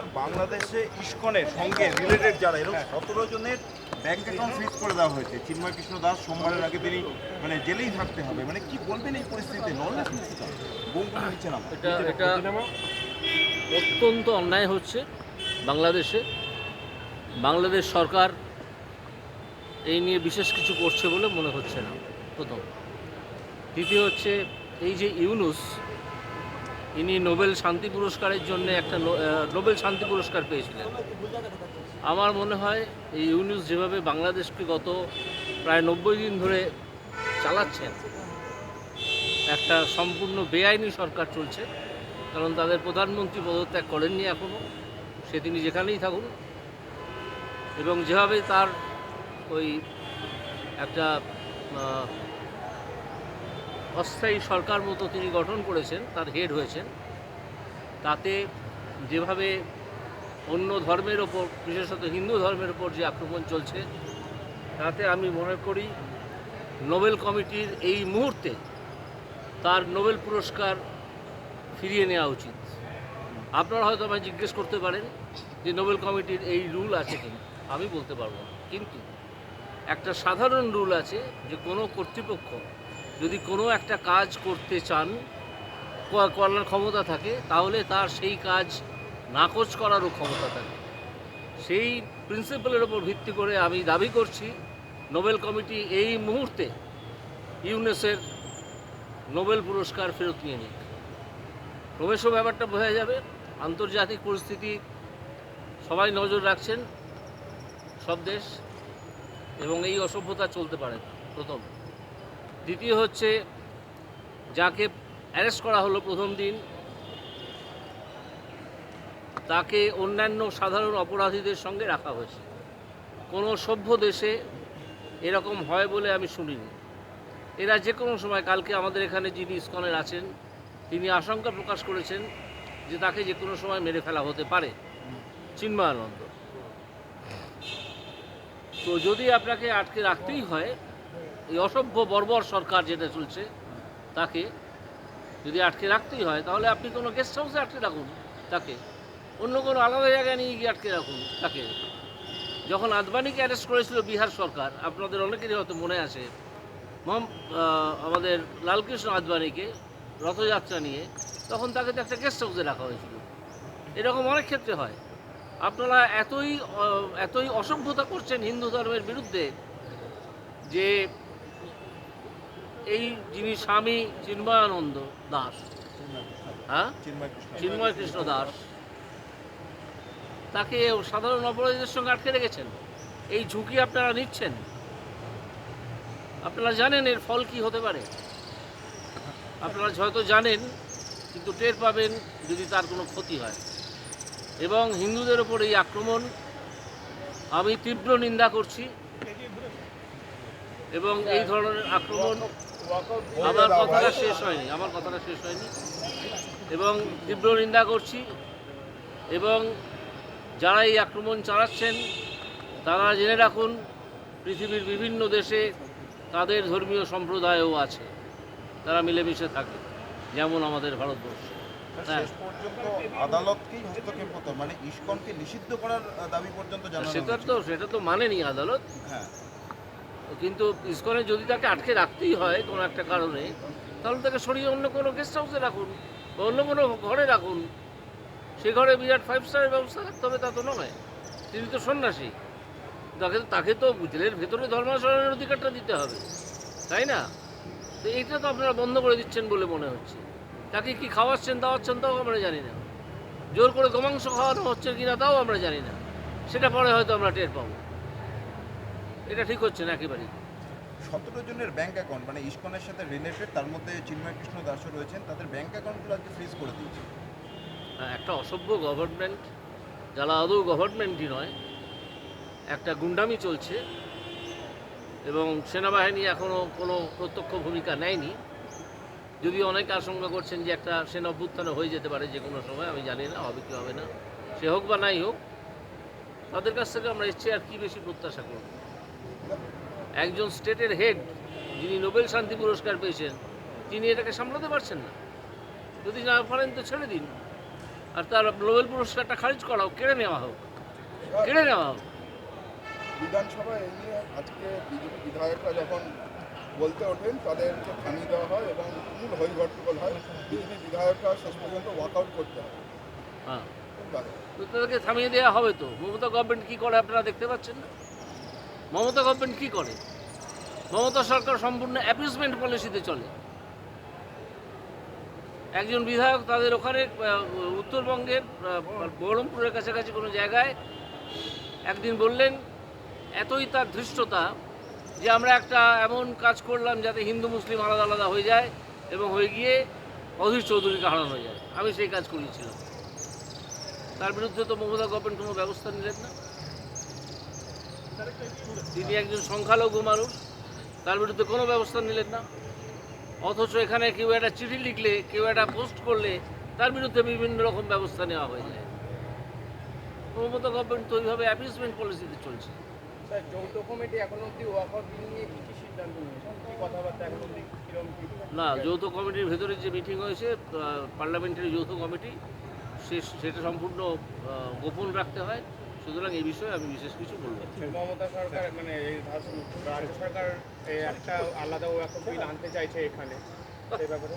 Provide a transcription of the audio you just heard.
Sir বাংলাদেশে ইসকনের সঙ্গে related যারা এরকম 17 জনের ব্যাংক অ্যাকাউন্ট ফ্রিজ করে দেওয়া হয়েছে। চিন্ময় কৃষ্ণ দাস সোমবারের আগে তিনি মানে জেলেই থাকতে হবে, মানে কি বলবেন এই পরিস্থিতিতে? লড়লেন বঙ্গুলি নিচ্ছে না এটা অত্যন্ত অন্যায় হচ্ছে বাংলাদেশে। বাংলাদেশ সরকার এই নিয়ে বিশেষ কিছু করছে বলে মনে হচ্ছে না, প্রথম। দ্বিতীয় হচ্ছে, এই যে ইউনুস, ইনি নোবেল শান্তি পুরস্কারের জন্য একটা নোবেল শান্তি পুরস্কার পেয়েছিলেন। আমার মনে হয় এই ইউনুস যেভাবে বাংলাদেশকে গত প্রায় 90 দিন ধরে চালাচ্ছেন, একটা সম্পূর্ণ বেআইনি সরকার চলছে। কারণ তাদের প্রধানমন্ত্রী পদত্যাগ করেননি এখনও, সে তিনি যেখানেই থাকুন। এবং যেভাবে তার ওই একটা অস্থায়ী সরকার মতো তিনি গঠন করেছেন, তার হেড হয়েছেন, তাতে যেভাবে অন্য ধর্মের ওপর, বিশেষত হিন্দু ধর্মের ওপর যে আক্রমণ চলছে, তাতে আমি মনে করি নোবেল কমিটির এই মুহূর্তে তার নোবেল পুরস্কার ফিরিয়ে নেওয়া উচিত। আপনারা হয়তো আমায় জিজ্ঞেস করতে পারেন যে নোবেল কমিটির এই রুল আছে কিনা, আমি বলতে পারবো না। কিন্তু একটা সাধারণ রুল আছে যে কোনো কর্তৃপক্ষ যদি কোনো একটা কাজ করতে চান, করার ক্ষমতা থাকে, তাহলে তার সেই কাজ নাকচ করারও ক্ষমতা থাকে। সেই প্রিন্সিপালের ওপর ভিত্তি করে আমি দাবি করছি নোবেল কমিটি এই মুহূর্তে ইউনেসের নোবেল পুরস্কার ফেরত নিয়ে নিক। ক্রমেশ ব্যাপারটা বোঝা যাবে। আন্তর্জাতিক পরিস্থিতি সবাই নজর রাখছেন, সব দেশ, এবং এই অসভ্যতা চলতে পারে না, প্রথম। দ্বিতীয় হচ্ছে, যাকে অ্যারেস্ট করা হলো প্রথম দিন, তাকে অন্যান্য সাধারণ অপরাধীদের সঙ্গে রাখা হয়েছে। কোনো সভ্য দেশে এরকম হয় বলে আমি শুনিনি। এরা যে কোনো সময়, কালকে আমাদের এখানে যিনি ইসকনের আছেন, তিনি আশঙ্কা প্রকাশ করেছেন যে তাকে যে কোনো সময় মেরে ফেলা হতে পারে, চিন্ময়ানন্দ। তো যদি আপনাকে আটকে রাখতেই হয়, এই অসভ্য বর্বর সরকার যেটা চলছে, তাকে যদি আটকে রাখতেই হয়, তাহলে আপনি কোনো গেস্ট হাউসে আটকে রাখুন তাকে, অন্য কোনো আলাদা জায়গায় নিয়ে গিয়ে আটকে রাখুন তাকে। যখন আদবানিকে অ্যারেস্ট করেছিল বিহার সরকার, আপনাদের অনেকেরই হয়তো মনে আছে, আমাদের লালকৃষ্ণ আদবানিকে রথযাত্রা নিয়ে, তখন তাকে তো একটা গেস্ট হাউসে রাখা হয়েছিল। এরকম অনেক ক্ষেত্রে হয়। আপনারা এতই অসভ্যতা করছেন হিন্দু ধর্মের বিরুদ্ধে যে এই যিনি স্বামী চিন্ময়ানন্দ দাস, হ্যাঁ, চিন্ময় কৃষ্ণ দাস, তাকে সাধারণ অপরাধীদের সঙ্গে আটকে রেখেছেন। এই ঝুঁকি আপনারা নিচ্ছেন। আপনারা জানেন এর ফল কি হতে পারে। আপনারা হয়তো জানেন, কিন্তু টের পাবেন যদি তার কোনো ক্ষতি হয়। এবং হিন্দুদের ওপর এই আক্রমণ আমি তীব্র নিন্দা করছি। এবং এই ধরনের আক্রমণ, আমার কথাটা শেষ হয়নি, এবং তীব্র নিন্দা করছি। এবং যারা এই আক্রমণ চালাচ্ছেন, তারা জেনে রাখুন পৃথিবীর বিভিন্ন দেশে তাদের ধর্মীয় সম্প্রদায়ও আছে, তারা মিলেমিশে থাকে, যেমন আমাদের ভারতবর্ষ। শেষ পর্যন্ত আদালতকেই হস্তক্ষেপ হতো, মানে ইসকনকে নিষিদ্ধ করার দাবি পর্যন্ত জানানো সেটা তো মানেনি আদালত। হ্যাঁ, কিন্তু ইসকনে যদি তাকে আটকে রাখতেই হয় কোনো একটা কারণে, তাহলে তাকে সরিয়ে অন্য কোনো গেস্ট হাউসে রাখুন বা অন্য কোনো ঘরে রাখুন। সে ঘরে বিরাট 5 স্টারের ব্যবস্থা থাকতে হবে, তা তো নয়। তিনি তো সন্ন্যাসী, তাকে তো জেলের ভেতরে ধর্মাচরণের অধিকারটা দিতে হবে, তাই না? তো এইটা তো আপনারা বন্ধ করে দিচ্ছেন বলে মনে হচ্ছে। তাকে কি খাওয়াচ্ছেন দাওয়াচ্ছেন তাও আমরা জানি না, জোর করে গোমাংস খাওয়ানো হচ্ছে কিনা তাও আমরা জানি না। সেটা পরে হয়তো আমরা টের পাবো। এটা ঠিক হচ্ছে না একেবারেই। 17 জনের ব্যাংক অ্যাকাউন্ট, মানে ইসকনের সাথে রিলেটেড, তার মধ্যে চিন্ময় কৃষ্ণ দাসও রয়েছেন, তাদের ব্যাংক অ্যাকাউন্টগুলো আজকে ফ্রিজ করে দিয়েছে। একটা অসভ্য গভর্নমেন্ট, যারা আদৌ গভর্নমেন্টই নয়, একটা গুন্ডামি চলছে। এবং সেনাবাহিনী এখনও কোনো প্রত্যক্ষ ভূমিকা নেয়নি, যদিও অনেকে আশঙ্কা করছেন যে একটা সেনা অভ্যুত্থান হয়ে যেতে পারে যে কোনো সময়। আমি জানি না হবে কি হবে না, সে হোক বা নাই হোক, তাদের কাছ থেকে আমরা এর চেয়ে আর কি বেশি প্রত্যাশা করব। একজন স্টেটের হেড, যিনি নোবেল শান্তি পুরস্কার পেয়েছেন, তিনি এটাকে সামলাতে পারছেন না। যদি না পারেন তো ছেড়ে দিন, আর তার নোবেল পুরস্কারটা খারিজ করা হোক, কেড়ে নেওয়া হোক, কেড়ে নেওয়া হোক। বিধানসভায় এই নিয়ে আজকে বিজেপি বিধায়করা যখন বলতে ওঠেন তাদেরকে থামিয়ে দেওয়া হয় এবং তুমুল হইগট্টগোল হয়। বিজেপি বিধায়করা শেষ পর্যন্ত ওয়াকআউট করতে হয়। হ্যাঁ, তো তাদেরকে থামিয়ে দেওয়া হবে তো। মমতা গভর্নমেন্ট কী করে আপনারা দেখতে পাচ্ছেন না? মমতা গভর্নমেন্ট কী করে? মমতা সরকার সম্পূর্ণ অ্যাপিসমেন্ট পলিসিতে চলে। একজন বিধায়ক তাদের ওখানে উত্তরবঙ্গের বহরমপুরের কাছাকাছি কোনো জায়গায় একদিন বললেন, এতই তার ধৃষ্টতা যে আমরা একটা এমন কাজ করলাম যাতে হিন্দু মুসলিম আলাদা আলাদা হয়ে যায় এবং হয়ে গিয়ে অধীর চৌধুরীকে হারানো হয়ে যায়। আমি সেই কাজ করিয়েছিলাম। তার বিরুদ্ধে তো মমতা গভর্নমেন্ট কোনো ব্যবস্থা নিলেন না। তিনি একজন সংখ্যালঘু মানুষ, তার বিরুদ্ধে কোনো ব্যবস্থা নিলেন না। অথচ এখানে কেউ একটা চিঠি লিখলে, কেউ একটা পোস্ট করলে তার বিরুদ্ধে বিভিন্ন রকম ব্যবস্থা নেওয়া হয়ে যায়। মমতা গভর্নমেন্ট তো ওইভাবে অ্যাপিসমেন্ট পলিসিতে চলছে। স্যার, যৌথ কমিটি এখন অব্দি ওয়াকআউট নিয়ে কি সিদ্ধান্ত নিয়েছে, কি কথাবার্তা এখন অব্দি কিরকম কি? না, যৌথ কমিটির ভেতরে যে মিটিং হয়েছে, পার্লামেন্টারি যৌথ কমিটি, সেটা সম্পূর্ণ গোপন রাখতে হয়। সুতরাং এই বিষয়ে আমি বিশেষ কিছু বলবো না। মমতা সরকার মানে এই রাজ্য সরকার একটা আলাদা ওয়াকআউট বিল আনতে চাইছে এখানে, সেই ব্যাপারে